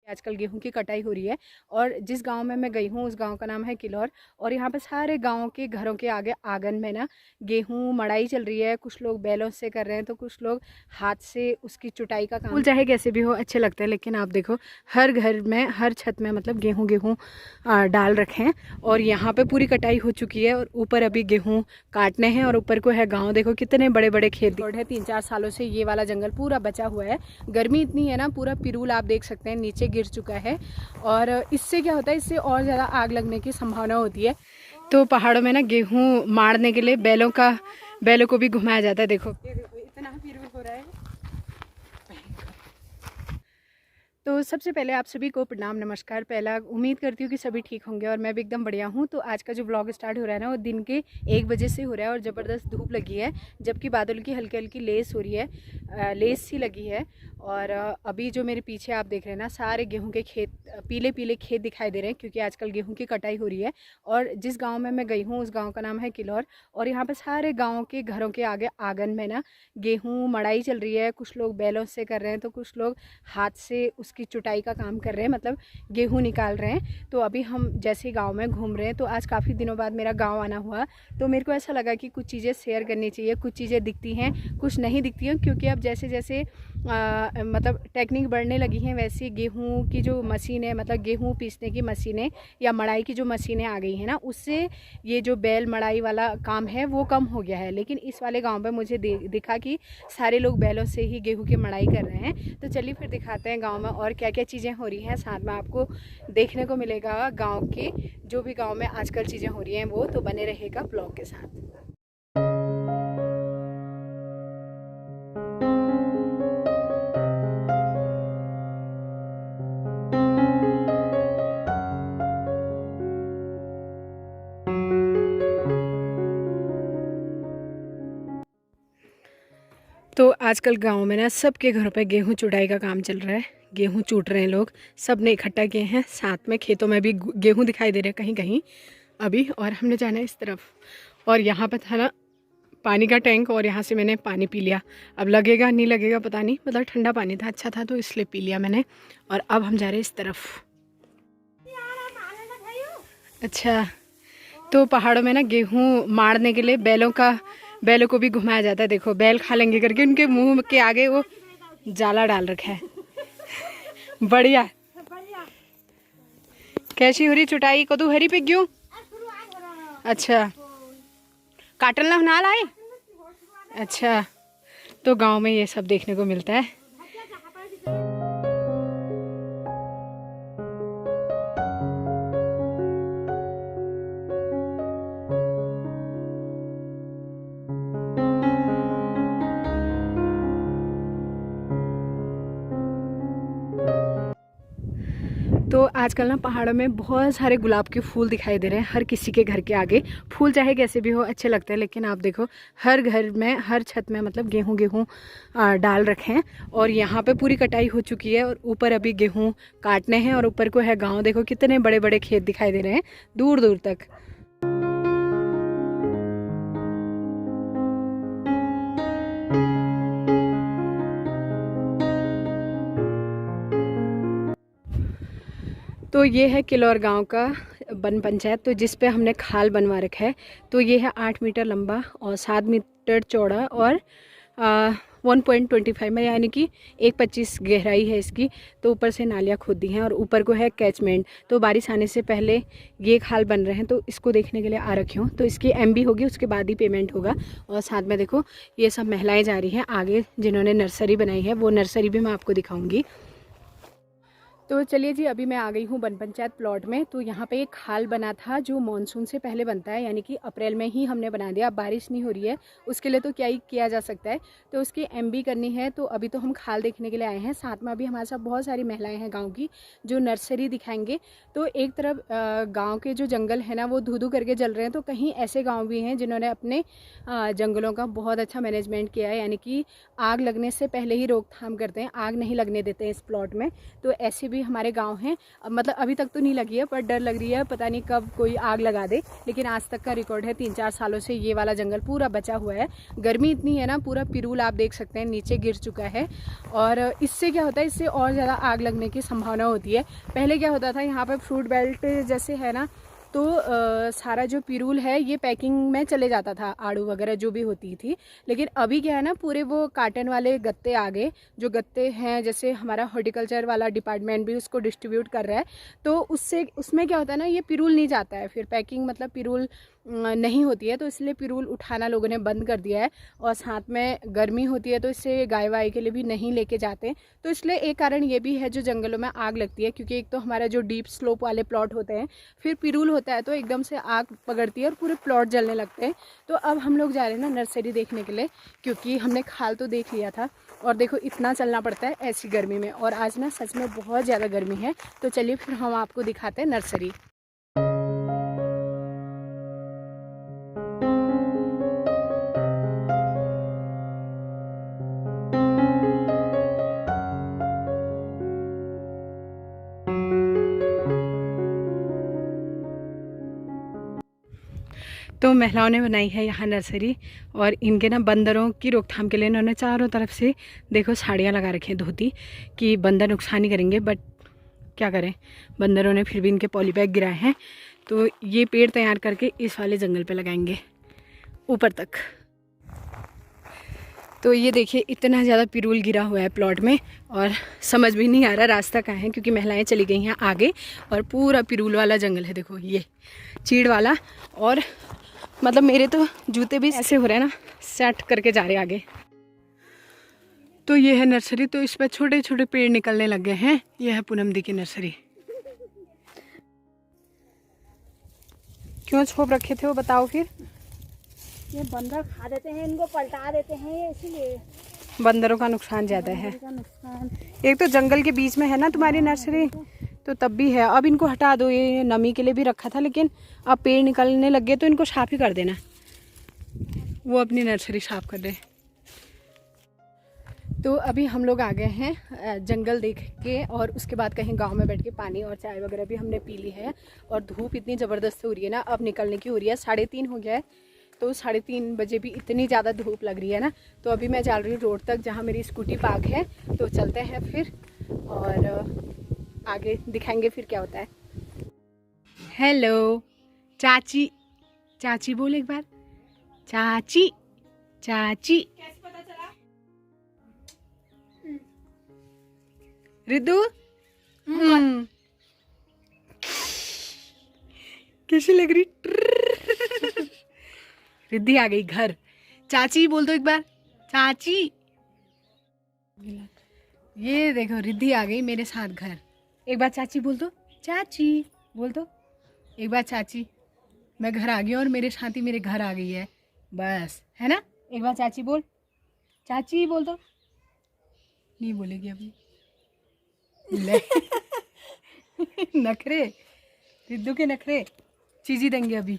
आजकल गेहूं की कटाई हो रही है और जिस गांव में मैं गई हूं उस गांव का नाम है किलौर। और यहाँ पे सारे गांव के घरों के आगे आंगन में ना गेहूं मड़ाई चल रही है। कुछ लोग बैलों से कर रहे हैं तो कुछ लोग हाथ से उसकी चुटाई का काम। फूल चाहे कैसे भी हो अच्छे लगते हैं, लेकिन आप देखो हर घर में हर छत में मतलब गेहूं डाल रखे हैं। और यहाँ पे पूरी कटाई हो चुकी है और ऊपर अभी गेहूँ काटने हैं और ऊपर को है गाँव। देखो कितने बड़े बड़े खेत है। 3-4 सालों से ये वाला जंगल पूरा बचा हुआ है। गर्मी इतनी है ना, पूरा पिरूल आप देख सकते हैं नीचे गिर चुका है। और इससे क्या होता है, इससे और ज़्यादा आग लगने की संभावना होती है। तो पहाड़ों में ना गेहूं मारने के लिए बैलों को भी घुमाया जाता है। देखो इतना पिरूल हो रहा है। तो सबसे पहले आप सभी को प्रणाम नमस्कार। पहला उम्मीद करती हूँ कि सभी ठीक होंगे और मैं भी एकदम बढ़िया हूँ। तो आज का जो व्लॉग स्टार्ट हो रहा है ना, वो दिन के 1 बजे से हो रहा है और ज़बरदस्त धूप लगी है, जबकि बादल की हल्की हल्की लेस हो रही है, लेस सी लगी है। और अभी जो मेरे पीछे आप देख रहे हैं ना, सारे गेहूं के खेत, पीले पीले खेत दिखाई दे रहे हैं, क्योंकि आजकल गेहूं की कटाई हो रही है। और जिस गाँव में मैं गई हूँ उस गाँव का नाम है किलौर। और यहाँ पर सारे गाँव के घरों के आगे आंगन में ना गेहूँ मड़ाई चल रही है। कुछ लोग बैलों से कर रहे हैं तो कुछ लोग हाथ से उसकी चुटाई का काम कर रहे हैं, मतलब गेहूं निकाल रहे हैं। तो अभी हम जैसे गांव में घूम रहे हैं, तो आज काफ़ी दिनों बाद मेरा गांव आना हुआ, तो मेरे को ऐसा लगा कि कुछ चीज़ें शेयर करनी चाहिए। कुछ चीज़ें दिखती हैं, कुछ नहीं दिखती हैं, क्योंकि अब जैसे जैसे मतलब टेक्निक बढ़ने लगी हैं, वैसे गेहूं की जो मशीन है, मतलब गेहूं पीसने की मशीनें या मड़ाई की जो मशीनें आ गई हैं ना, उससे ये जो बैल मड़ाई वाला काम है वो कम हो गया है। लेकिन इस वाले गाँव में मुझे दिखा कि सारे लोग बैलों से ही गेहूँ की मड़ाई कर रहे हैं। तो चलिए फिर दिखाते हैं गाँव में और क्या क्या चीज़ें हो रही हैं। साथ में आपको देखने को मिलेगा गांव के, जो भी गांव में आजकल चीज़ें हो रही हैं वो। तो बने रहेगा ब्लॉग के साथ। तो आजकल गांव में ना सबके घरों पे गेहूं चुटाई का काम चल रहा है। गेहूं चूट रहे हैं लोग, सब ने इकट्ठा किए हैं। साथ में खेतों में भी गेहूं दिखाई दे रहे हैं कहीं कहीं अभी। और हमने जाना है इस तरफ, और यहाँ पे था ना पानी का टैंक, और यहाँ से मैंने पानी पी लिया। अब लगेगा नहीं लगेगा पता नहीं, मतलब ठंडा पानी था, अच्छा था, तो इसलिए पी लिया मैंने। और अब हम जा रहे हैं इस तरफ। अच्छा, तो पहाड़ों में ना गेहूं मारने के लिए बैलों को भी घुमाया जाता है। देखो बैल खा लेंगे करके उनके मुंह के आगे वो जाला डाल रखा है। बढ़िया। कैसी हो रही चुटाई को? तू हरी पे क्यों? अच्छा, काटल ना लाए। अच्छा, तो गांव में ये सब देखने को मिलता है। तो आजकल ना पहाड़ों में बहुत सारे गुलाब के फूल दिखाई दे रहे हैं हर किसी के घर के आगे। फूल चाहे कैसे भी हो अच्छे लगते हैं, लेकिन आप देखो हर घर में हर छत में मतलब गेहूं डाल रखे हैं। और यहाँ पे पूरी कटाई हो चुकी है और ऊपर अभी गेहूं काटने हैं और ऊपर को है गाँव। देखो कितने बड़े बड़े खेत दिखाई दे रहे हैं दूर दूर तक। तो ये है किलौर गांव का वन पंचायत, तो जिस पे हमने खाल बनवा रखा है। तो ये है 8 मीटर लंबा और 7 मीटर चौड़ा और 1.25 में, यानी कि 1.25 गहराई है इसकी। तो ऊपर से नालियाँ खोदी हैं और ऊपर को है कैचमेंट। तो बारिश आने से पहले ये खाल बन रहे हैं, तो इसको देखने के लिए आ रखी हूँ। तो इसकी एमबी होगी, उसके बाद ही पेमेंट होगा। और साथ में देखो ये सब महिलाएं जा रही हैं आगे, जिन्होंने नर्सरी बनाई है, वो नर्सरी भी मैं आपको दिखाऊँगी। तो चलिए जी, अभी मैं आ गई हूँ वन पंचायत प्लॉट में। तो यहाँ पे एक खाल बना था जो मानसून से पहले बनता है, यानी कि अप्रैल में ही हमने बना दिया। अब बारिश नहीं हो रही है, उसके लिए तो क्या ही किया जा सकता है। तो उसकी एमबी करनी है। तो अभी तो हम खाल देखने के लिए आए हैं। साथ में अभी हमारे साथ बहुत सारी महिलाएं हैं गाँव की, जो नर्सरी दिखाएंगे। तो एक तरफ गाँव के जो जंगल है ना, वो धू धू करके जल रहे हैं। तो कहीं ऐसे गाँव भी हैं जिन्होंने अपने जंगलों का बहुत अच्छा मैनेजमेंट किया है, यानी कि आग लगने से पहले ही रोकथाम करते हैं, आग नहीं लगने देते हैं इस प्लॉट में। तो ऐसे भी भी हमारे गांव हैं, मतलब अभी तक तो नहीं लगी है पर डर लग रही है, पता नहीं कब कोई आग लगा दे। लेकिन आज तक का रिकॉर्ड है, 3-4 सालों से ये वाला जंगल पूरा बचा हुआ है। गर्मी इतनी है ना, पूरा पिरूल आप देख सकते हैं नीचे गिर चुका है। और इससे क्या होता है, इससे और ज़्यादा आग लगने की संभावना होती है। पहले क्या होता था, यहाँ पर फ्रूट बेल्ट जैसे है ना, तो सारा जो पिरूल है ये पैकिंग में चले जाता था, आड़ू वगैरह जो भी होती थी। लेकिन अभी क्या है ना, पूरे वो काटन वाले गत्ते आ गए, जो गत्ते हैं जैसे हमारा हॉर्टिकल्चर वाला डिपार्टमेंट भी उसको डिस्ट्रीब्यूट कर रहा है। तो उससे उसमें क्या होता है ना, ये पिरूल नहीं जाता है, फिर पैकिंग मतलब पिरूल नहीं होती है, तो इसलिए पिरूल उठाना लोगों ने बंद कर दिया है। और साथ में गर्मी होती है तो इससे गाय वाय के लिए भी नहीं लेके जाते। तो इसलिए एक कारण ये भी है जो जंगलों में आग लगती है, क्योंकि एक तो हमारा जो डीप स्लोप वाले प्लॉट होते हैं, फिर पिरूल होता है तो एकदम से आग पकड़ती है और पूरे प्लॉट जलने लगते हैं। तो अब हम लोग जा रहे हैं ना नर्सरी देखने के लिए, क्योंकि हमने खाल तो देख लिया था। और देखो इतना चलना पड़ता है ऐसी गर्मी में, और आज ना सच में बहुत ज़्यादा गर्मी है। तो चलिए फिर हम आपको दिखाते हैं नर्सरी। तो महिलाओं ने बनाई है यहाँ नर्सरी, और इनके ना बंदरों की रोकथाम के लिए इन्होंने चारों तरफ से देखो साड़ियाँ लगा रखी हैं, धोती, कि बंदर नुकसान नहीं करेंगे। बट क्या करें, बंदरों ने फिर भी इनके पॉलीबैग गिराए हैं। तो ये पेड़ तैयार करके इस वाले जंगल पे लगाएंगे ऊपर तक। तो ये देखिए इतना ज़्यादा पिरूल गिरा हुआ है प्लॉट में, और समझ भी नहीं आ रहा रास्ता कहाँ है, क्योंकि महिलाएं चली गई हैं आगे, और पूरा पिरूल वाला जंगल है। देखो ये चीड़ वाला, और मतलब मेरे तो जूते भी ऐसे हो रहे हैं ना, सेट करके जा रहे हैं आगे। तो ये है नर्सरी, तो इस पर छोटे छोटे पेड़ निकलने लग गए हैं। ये है पूनम दी की नर्सरी। क्यों छोप रखे थे वो बताओ फिर? ये बंदर खा देते हैं, इनको पलटा देते हैं, इसीलिए बंदरों का नुकसान ज़्यादा है। एक तो जंगल के बीच में है ना तुम्हारी नर्सरी, तो तब भी है। अब इनको हटा दो, ये नमी के लिए भी रखा था, लेकिन अब पेड़ निकलने लग गए तो इनको साफ ही कर देना। वो अपनी नर्सरी साफ कर दे। तो अभी हम लोग आ गए हैं जंगल देख के, और उसके बाद कहीं गांव में बैठ के पानी और चाय वगैरह भी हमने पी ली है। और धूप इतनी ज़बरदस्त हो रही है ना, अब निकलने की हो रही है। 3:30 हो गया है, तो 3:30 बजे भी इतनी ज़्यादा धूप लग रही है ना। तो अभी मैं चल रही हूँ रोड तक जहाँ मेरी स्कूटी पार्क है, तो चलते हैं फिर और आगे दिखाएंगे फिर क्या होता है। हेलो चाची, चाची बोल एक बार, चाची चाची। रिद्धू कैसी लग रही? रिद्धि आ गई घर। चाची बोल दो एक बार, चाची। ये देखो रिद्धि आ गई मेरे साथ घर। एक बार चाची बोल दो, चाची बोल दो एक बार, चाची। मैं घर आ गई और मेरे साथ ही मेरे घर आ गई है, बस है ना। एक बार चाची बोल, चाची बोल दो। नहीं बोलेगी अभी। नखरे, रिद्धू के नखरे चीजी देंगे अभी।